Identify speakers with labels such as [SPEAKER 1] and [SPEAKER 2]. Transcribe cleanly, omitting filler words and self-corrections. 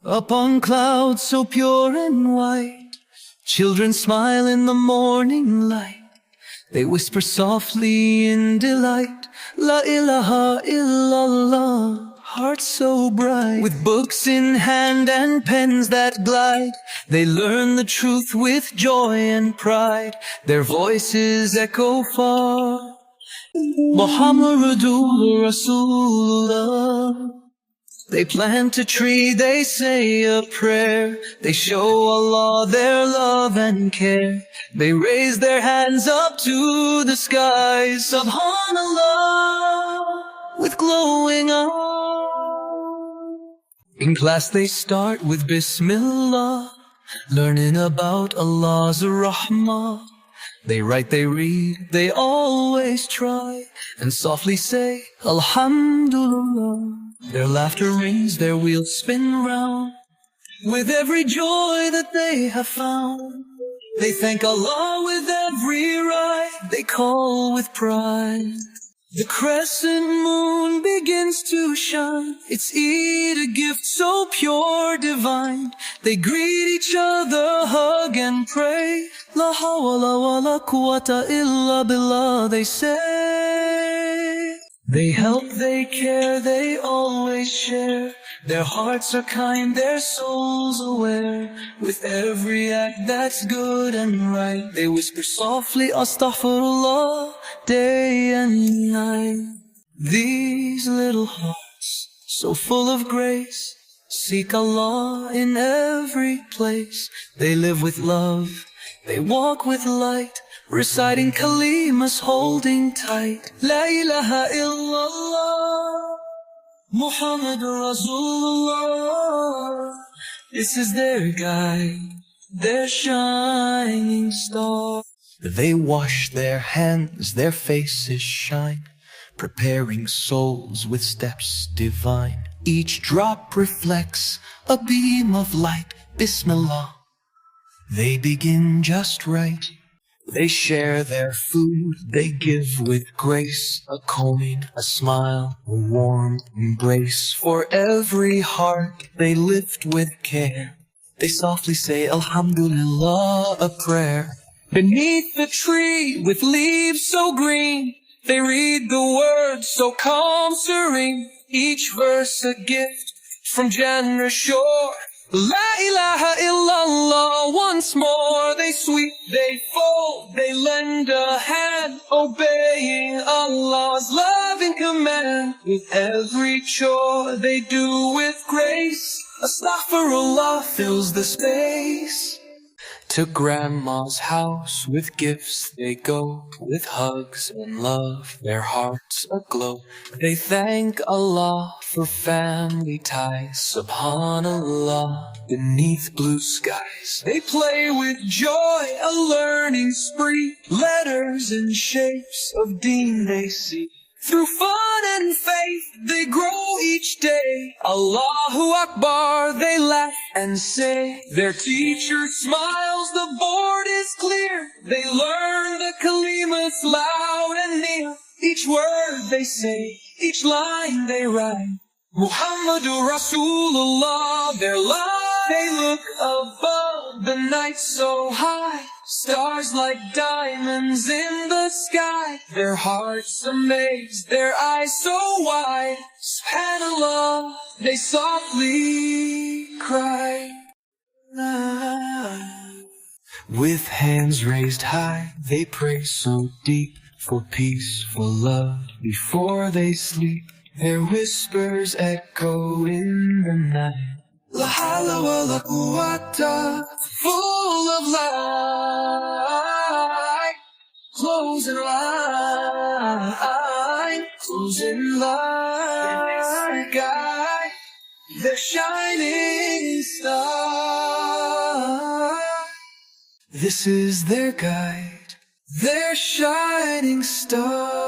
[SPEAKER 1] Upon clouds so pure and white, children smile in the morning light. They whisper softly in delight, La ilaha illallah, hearts so bright. With books in hand and pens that glide, they learn the truth with joy and pride. Their voices echo far, Muhammadur, Rasulullah. They plant a tree, they say a prayer. They show Allah their love and care. They raise their hands up to the skies, SubhanAllah, with glowing eyes. In class they start with Bismillah, learning about Allah's rahmah. They write, they read, they always try, and softly say, Alhamdulillah. Their laughter rings, their wheels spin round, with every joy that they have found. They thank Allah with every right, they call with pride. The crescent moon begins to shine, it's Eid, a gift so pure, divine. They greet each other, hug and pray, La hawla wa la quwwata illa billah, they say. They help, they care, they always share. Their hearts are kind, their souls aware. With every act that's good and right, they whisper softly, Astaghfirullah, day and night. These little hearts, so full of grace, seek Allah in every place. They live with love, they walk with light, reciting Kalimas, holding tight. La ilaha illallah, Muhammadur Rasulullah. This is their guide, their shining star. They wash their hands, their faces shine, preparing souls with steps divine. Each drop reflects a beam of light, Bismillah. They begin just right. They share their food, they give with grace, a coin, a smile, a warm embrace. For every heart they lift with care. They softly say, Alhamdulillah, a prayer. Beneath the tree with leaves so green, they read the words so calm, serene. Each verse a gift from generous shore. La ilaha illallah, once more they sweep, they fold, they lend a hand, obeying Allah's loving command. With every chore they do with grace, Astaghfirullah fills the space. To grandma's house with gifts they go, with hugs and love, their hearts aglow. They thank Allah for family ties, SubhanAllah, beneath blue skies. They play with joy, a learning spree, letters and shapes of deen they see. Through fun and faith they grow each day, Allahu Akbar they laugh and say. Their teacher smiles, the board is clear. They learn the Kalimas loud and near. Each word they say, each line they write, Muhammadur Rasulullah, their life. They look above the night so high, stars like diamonds in the sky. Their hearts amazed, their eyes so wide, SubhanAllah, they softly cry. With hands raised high, they pray so deep, for peace, for love, before they sleep. Their whispers echo in the night, La hawla wa la quwwata, full of light. Closing line, closing line, guide the shining star. This is their guide, their shining star.